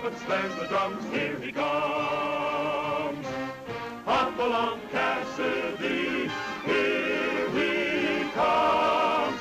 trumpet slays the drums, here he comes. Hopalong, Cassidy, here he comes.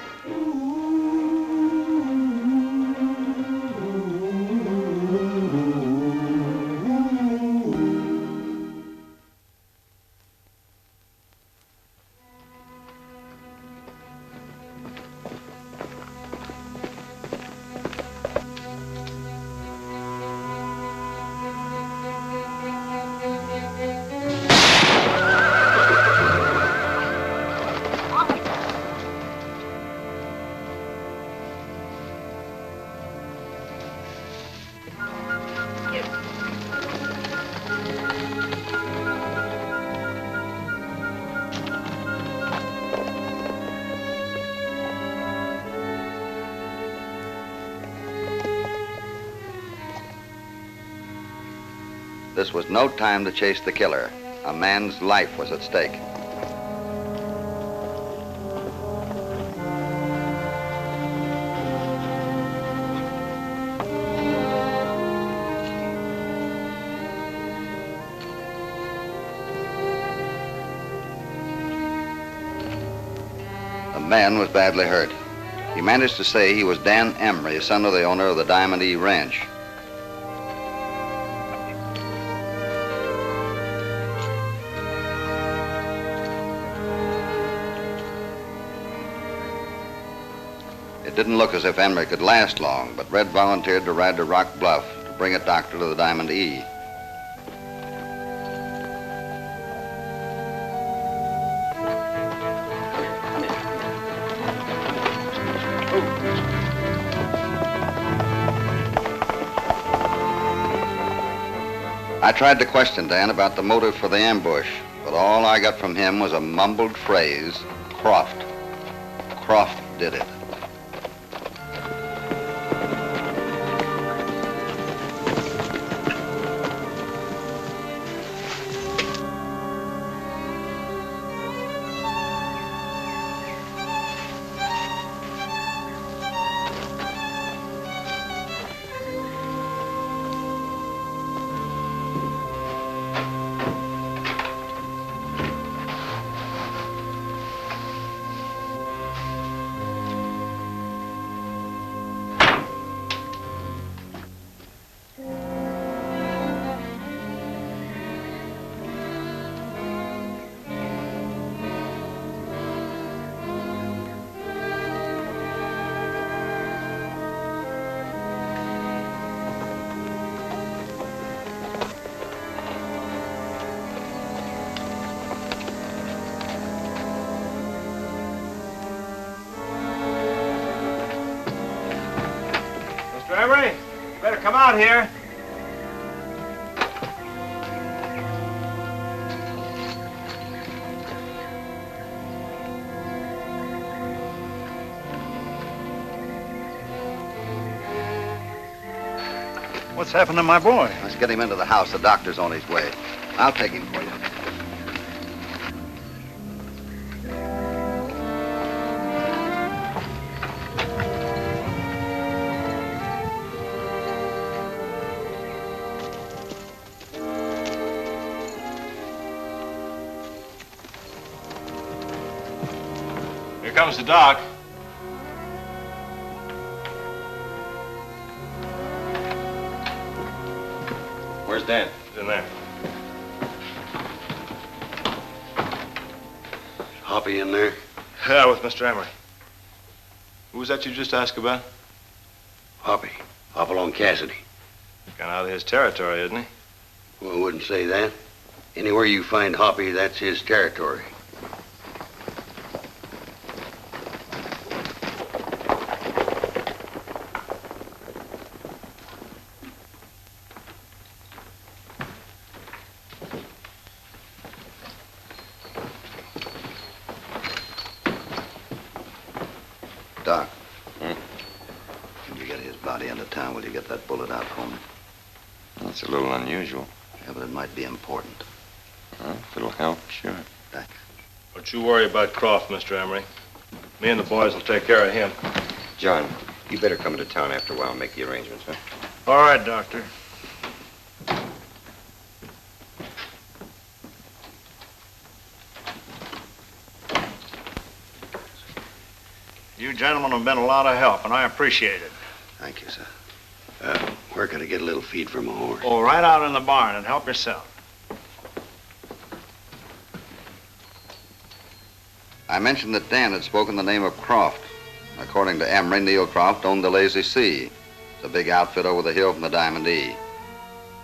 This was no time to chase the killer. A man's life was at stake. The man was badly hurt. He managed to say he was Dan Emery, son of the owner of the Diamond E Ranch. It didn't look as if Emery could last long, but Red volunteered to ride to Rock Bluff to bring a doctor to the Diamond E. I tried to question Dan about the motive for the ambush, but all I got from him was a mumbled phrase, Croft. Croft did it. Emery, you better come out here. What's happened to my boy? Let's get him into the house. The doctor's on his way. I'll take him for you. Here comes the doc. Where's Dan? He's in there. Hoppy in there? Yeah, with Mr. Emery. Who was that you just asked about? Hoppy. Hopalong Cassidy. Kind of out of his territory, isn't he? Well, I wouldn't say that. Anywhere you find Hoppy, that's his territory. Doc. When you get his body into town, will you get that bullet out for me? That's a little unusual. Yeah, but it might be important. Well, if it'll help, sure. Thanks. Don't you worry about Croft, Mr. Emery. Me and the boys will take care of him. John, you better come into town after a while and make the arrangements, huh? All right, Doctor. You gentlemen have been a lot of help, and I appreciate it. Thank you, sir. Where could I get a little feed from a horse? Oh, right out in the barn and help yourself. I mentioned that Dan had spoken the name of Croft. According to Emery, Neil Croft owned the Lazy Sea. It's a big outfit over the hill from the Diamond E.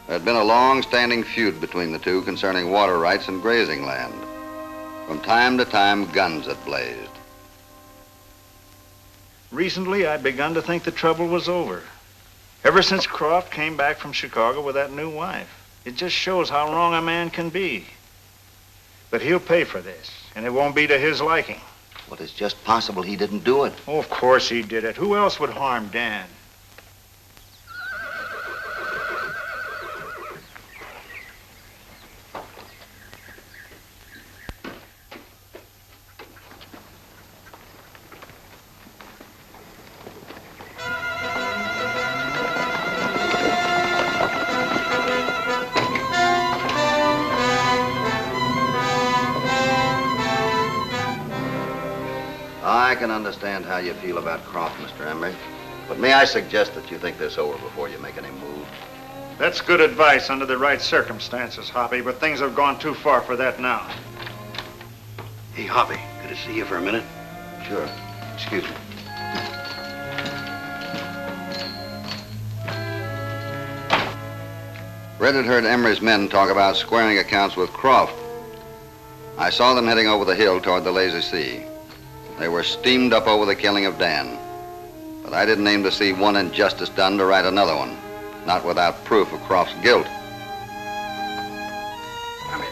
There had been a long-standing feud between the two concerning water rights and grazing land. From time to time, guns had blazed. Recently, I'd begun to think the trouble was over. Ever since Croft came back from Chicago with that new wife. It just shows how wrong a man can be. But he'll pay for this, and it won't be to his liking. Well, it's just possible he didn't do it. Oh, of course he did it. Who else would harm Dan? I can understand how you feel about Croft, Mr. Emery. But may I suggest that you think this over before you make any move? That's good advice under the right circumstances, Hoppy, but things have gone too far for that now. Hey, Hoppy, could I see you for a minute? Sure. Excuse me. Red had heard Emery's men talk about squaring accounts with Croft. I saw them heading over the hill toward the Lazy Sea. They were steamed up over the killing of Dan. But I didn't aim to see one injustice done to right another one, not without proof of Croft's guilt. Come here.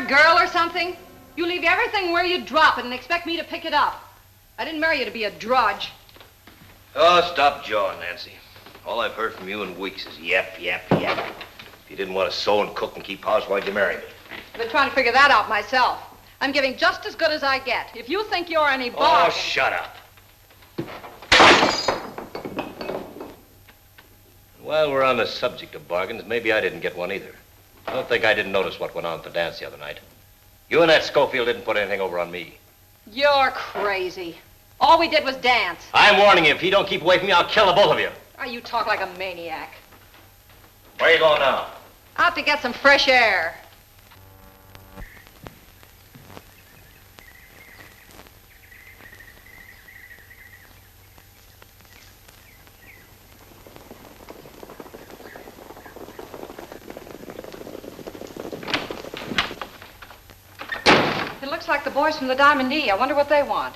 Girl or something? You leave everything where you drop it and expect me to pick it up. I didn't marry you to be a drudge. Oh, stop jawing, Nancy. All I've heard from you in weeks is yap, yap, yap. If you didn't want to sew and cook and keep house, why'd you marry me? I've been trying to figure that out myself. I'm giving just as good as I get. If you think you're any bargain... Oh, shut up. While we're on the subject of bargains, maybe I didn't get one either. I don't think I didn't notice what went on at the dance the other night. You and that Schofield didn't put anything over on me. You're crazy. All we did was dance. I'm warning you, if you don't keep away from me, I'll kill the both of you. Oh, you talk like a maniac. Where are you going now? Out to get some fresh air. It looks like the boys from the Diamond E. I wonder what they want.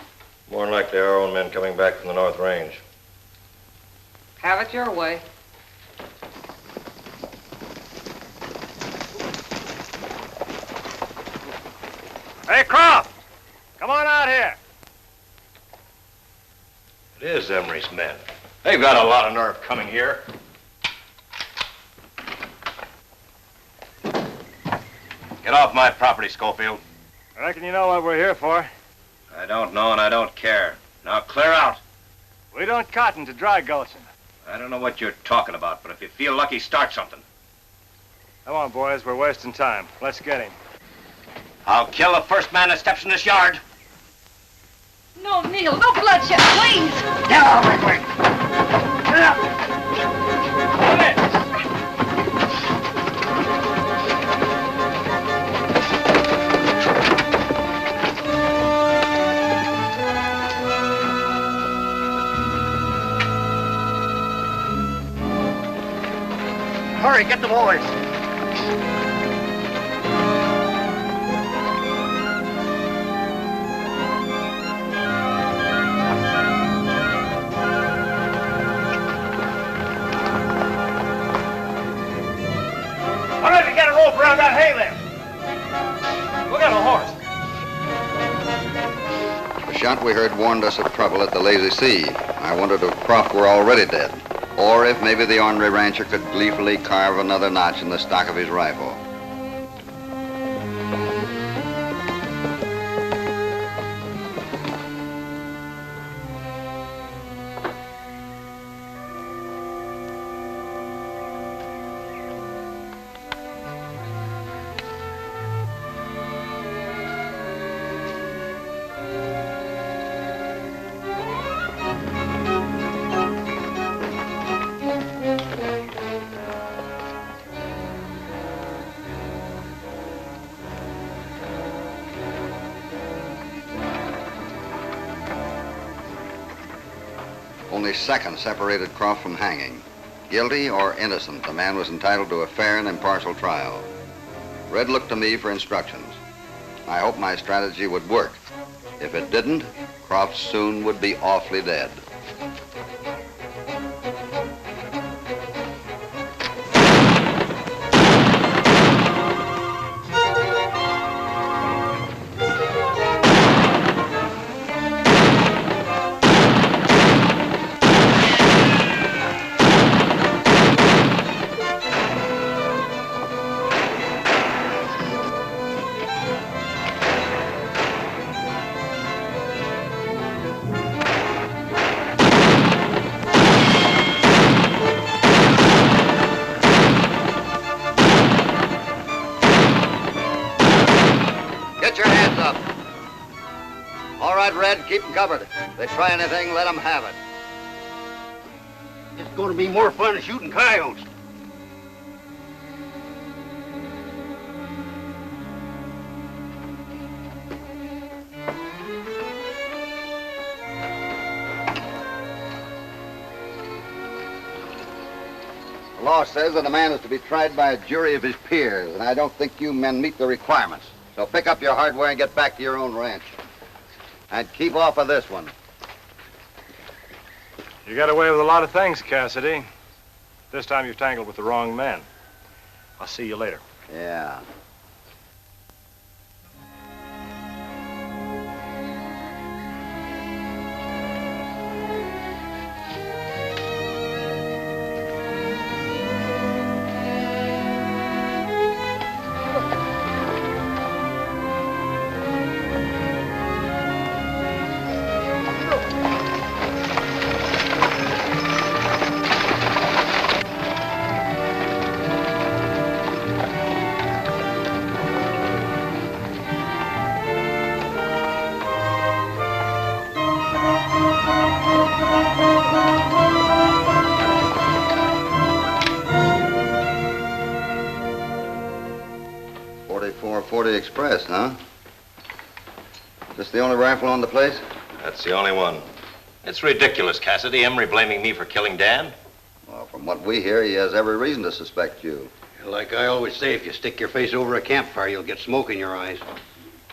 More than likely our own men coming back from the North Range. Have it your way. Hey, Croft! Come on out here. It is Emery's men. They've got a lot of nerve coming here. Get off my property, Schofield. I reckon you know what we're here for. I don't know and I don't care. Now clear out. We don't cotton to dry gulching. I don't know what you're talking about, but if you feel lucky, start something. Come on, boys. We're wasting time. Let's get him. I'll kill the first man that steps in this yard. No, Neil, no bloodshed, please! Get out of my way! Get out! Come in! Hurry, get the boys. shot we heard warned us of trouble at the Lazy Sea. I wondered if Croft were already dead, or if maybe the ornery rancher could gleefully carve another notch in the stock of his rifle. Only seconds separated Croft from hanging. Guilty or innocent, the man was entitled to a fair and impartial trial. Red looked to me for instructions. I hoped my strategy would work. If it didn't, Croft soon would be awfully dead. Get your hands up. All right, Red, keep them covered. If they try anything, let them have it. It's going to be more fun shooting coyotes. The law says that a man is to be tried by a jury of his peers, and I don't think you men meet the requirements. So pick up your hardware and get back to your own ranch. And keep off of this one. You got away with a lot of things, Cassidy. This time you've tangled with the wrong men. I'll see you later. Yeah. .40 Express, huh? This the only rifle on the place? That's the only one. It's ridiculous, Cassidy. Emery blaming me for killing Dan. Well, from what we hear, he has every reason to suspect you. Like I always say, if you stick your face over a campfire, you'll get smoke in your eyes.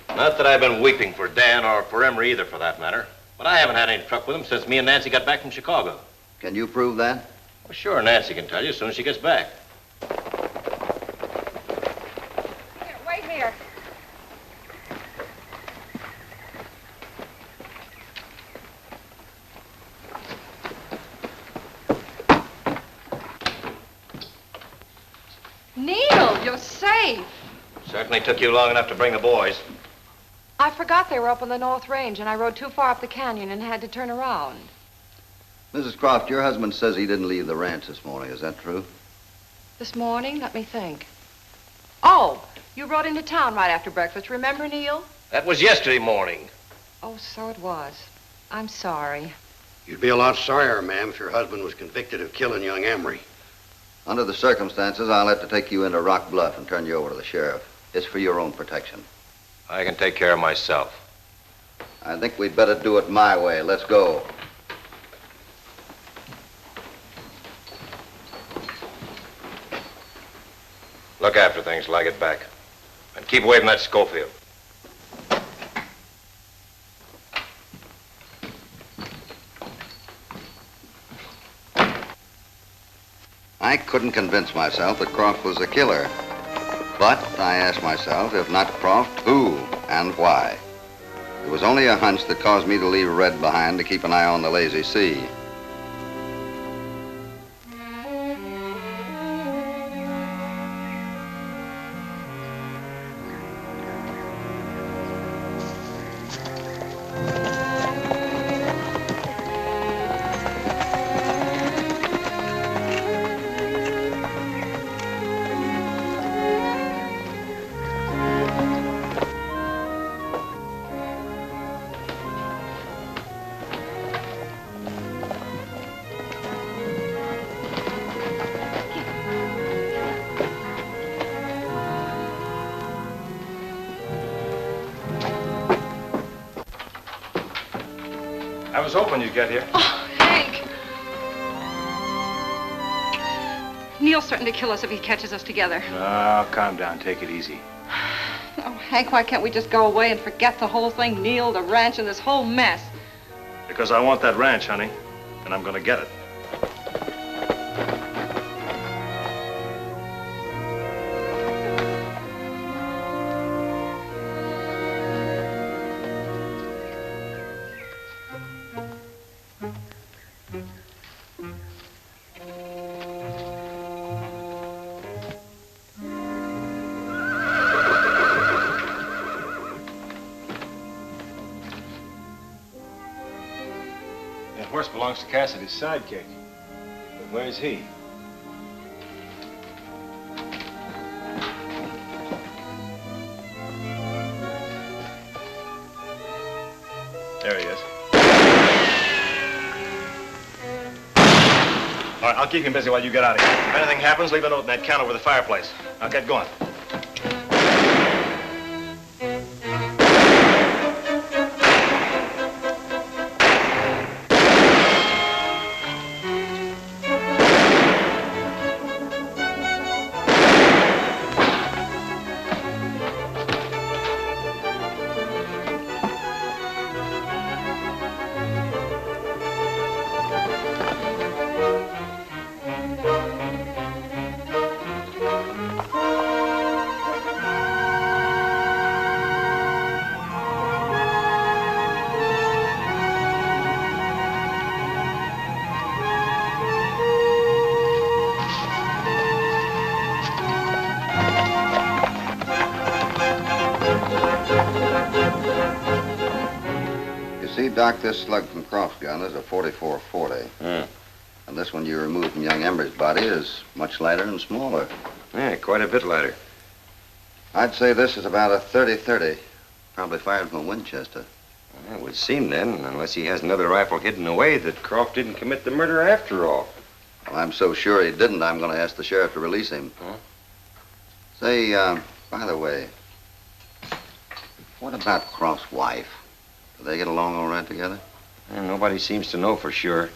Not that I've been weeping for Dan or for Emery either, for that matter. But I haven't had any truck with him since me and Nancy got back from Chicago. Can you prove that? Well, sure, Nancy can tell you as soon as she gets back. Here, wait here. Neil, you're safe. Certainly took you long enough to bring the boys. I forgot they were up on the North Range, and I rode too far up the canyon and had to turn around. Mrs. Croft, your husband says he didn't leave the ranch this morning. Is that true? This morning? Let me think. Oh, you rode into town right after breakfast. Remember, Neil? That was yesterday morning. Oh, so it was. I'm sorry. You'd be a lot sorrier, ma'am, if your husband was convicted of killing young Emery. Under the circumstances, I'll have to take you into Rock Bluff and turn you over to the sheriff. It's for your own protection. I can take care of myself. I think we'd better do it my way. Let's go. Look after things till I get back. And keep away from that Schofield. I couldn't convince myself that Croft was the killer. But I asked myself, if not Croft, who and why? It was only a hunch that caused me to leave Red behind to keep an eye on the lazy sea. I was hoping you'd get here. Oh, Hank. Neil's certain to kill us if he catches us together. Oh, calm down. Take it easy. Oh, Hank, why can't we just go away and forget the whole thing? Neil, the ranch, and this whole mess. Because I want that ranch, honey, and I'm going to get it. That horse belongs to Cassidy's sidekick. But where's he? There he is. All right, I'll keep him busy while you get out of here. If anything happens, leave a note in that can over the fireplace. I'll get going. Doc, this slug from Croft's gun is a 44-40. And this one you removed from young Ember's body is much lighter and smaller. Yeah, quite a bit lighter. I'd say this is about a 30-30. Probably fired from a Winchester. Well, it would seem then, unless he has another rifle hidden away, that Croft didn't commit the murder after all. Well, I'm so sure he didn't, I'm going to ask the sheriff to release him. Huh? Say, by the way, what about Croft's wife? Do they get along all right together? And nobody seems to know for sure.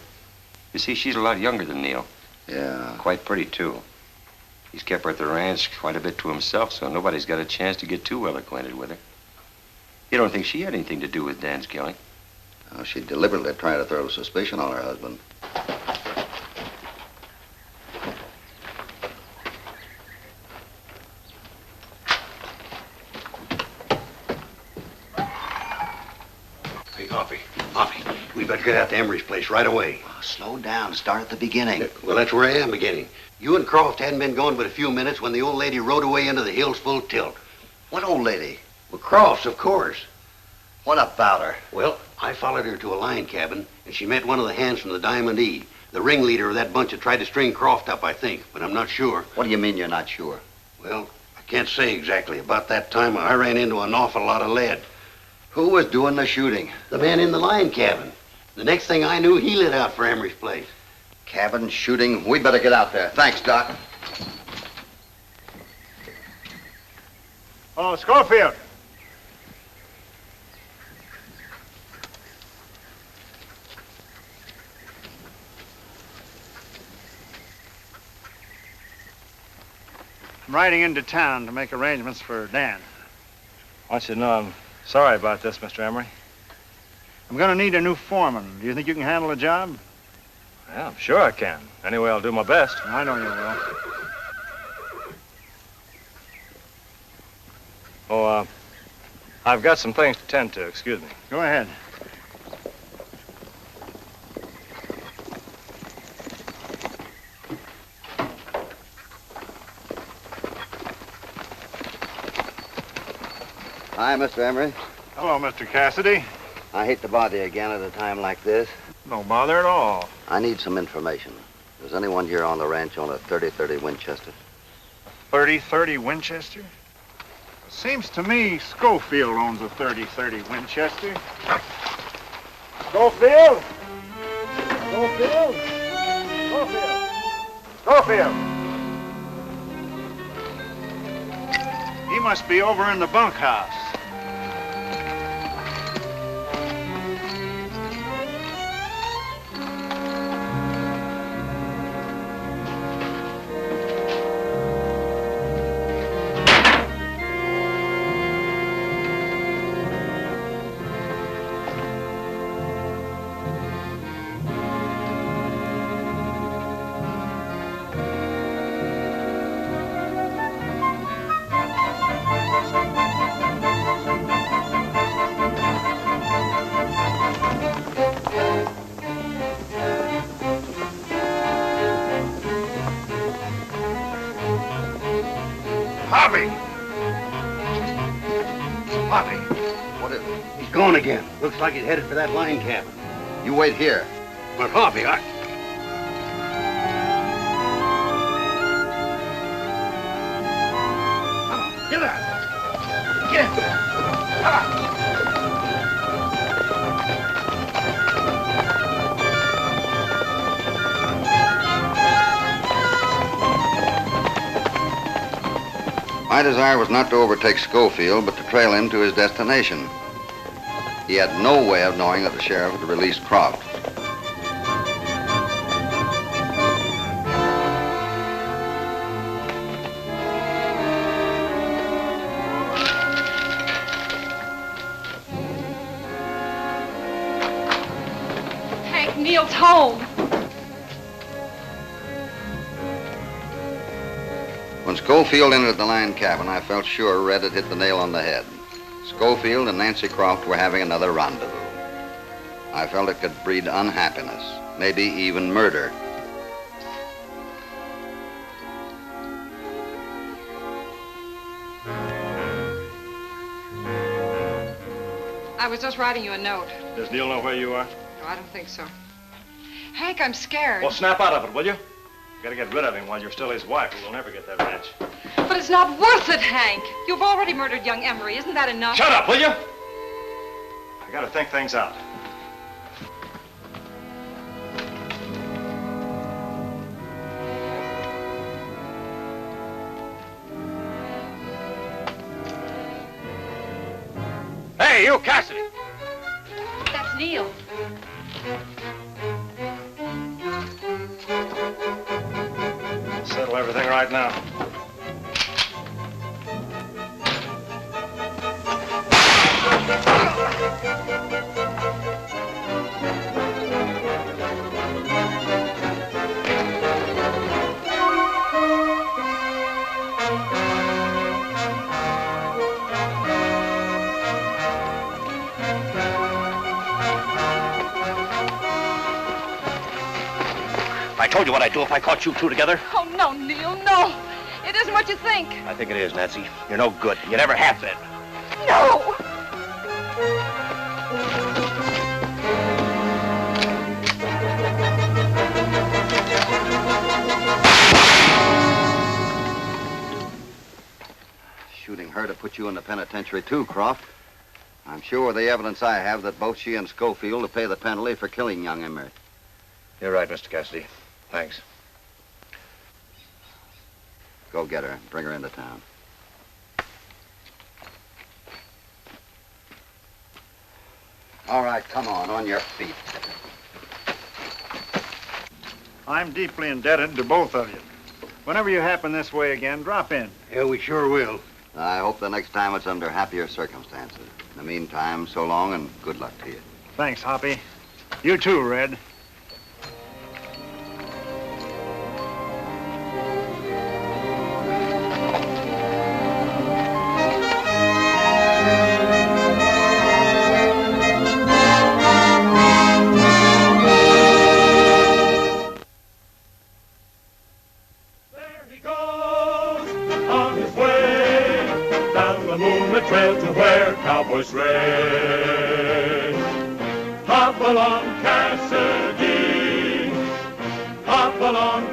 You see, she's a lot younger than Neil. Yeah. Quite pretty, too. He's kept her at the ranch quite a bit to himself, so nobody's got a chance to get too well acquainted with her. You don't think she had anything to do with Dan's killing? Oh, she deliberately tried to throw suspicion on her husband. Hey, Hoppy, we better get out to Emery's place right away. Oh, slow down. Start at the beginning. Well, that's where I am beginning. You and Croft hadn't been gone but a few minutes when the old lady rode away into the hills full tilt. What old lady? Well, Croft's, of course. What about her? Well, I followed her to a line cabin, and she met one of the hands from the Diamond E. The ringleader of that bunch that tried to string Croft up, I think, but I'm not sure. What do you mean you're not sure? Well, I can't say exactly. About that time, I ran into an awful lot of lead. Who was doing the shooting? The man in the line cabin. The next thing I knew, he lit out for Emery's place. Cabin shooting? We better get out there. Thanks, Doc. Oh, Schofield. I'm riding into town to make arrangements for Dan. I want you to know I'm sorry about this, Mr. Emery. I'm going to need a new foreman. Do you think you can handle the job? Yeah, I'm sure I can. Anyway, I'll do my best. I know you will. Oh, I've got some things to tend to. Excuse me. Go ahead. Hi, Mr. Emery. Hello, Mr. Cassidy. I hate to bother you again at a time like this. No bother at all. I need some information. Does anyone here on the ranch own a 30-30 Winchester? 30-30 Winchester? Seems to me Schofield owns a 30-30 Winchester. Schofield? Schofield? Schofield? Schofield? He must be over in the bunkhouse. Hoppy! Hoppy! What is it? He's gone again. Looks like he's headed for that line cabin. You wait here. But Hoppy, Come on, get out! Get! Come on! My desire was not to overtake Schofield, but to trail him to his destination. He had no way of knowing that the sheriff had released Croft. Hank, Neil's home. When Schofield entered the line cabin, I felt sure Red had hit the nail on the head. Schofield and Nancy Croft were having another rendezvous. I felt it could breed unhappiness, maybe even murder. I was just writing you a note. Does Neil know where you are? No, I don't think so. Hank, I'm scared. Well, snap out of it, will you? You gotta get rid of him while you're still his wife, or we'll never get that ranch. But it's not worth it, Hank. You've already murdered young Emery. Isn't that enough? Shut up, will you? I gotta think things out. Hey, you, Cassidy! That's Neil. Settle everything right now. I told you what I'd do if I caught you two together. Oh, no, Neil, no. It isn't what you think. I think it is, Nancy. You're no good. You never have been. No! Shooting her to put you in the penitentiary too, Croft. I'm sure with the evidence I have that both she and Schofield will pay the penalty for killing young Emery. You're right, Mr. Cassidy. Thanks. Go get her and bring her into town. All right, come on your feet. I'm deeply indebted to both of you. Whenever you happen this way again, drop in. Yeah, we sure will. I hope the next time it's under happier circumstances. In the meantime, so long and good luck to you. Thanks, Hoppy. You too, Red. horse race. Hopalong, Cassidy. Hopalong,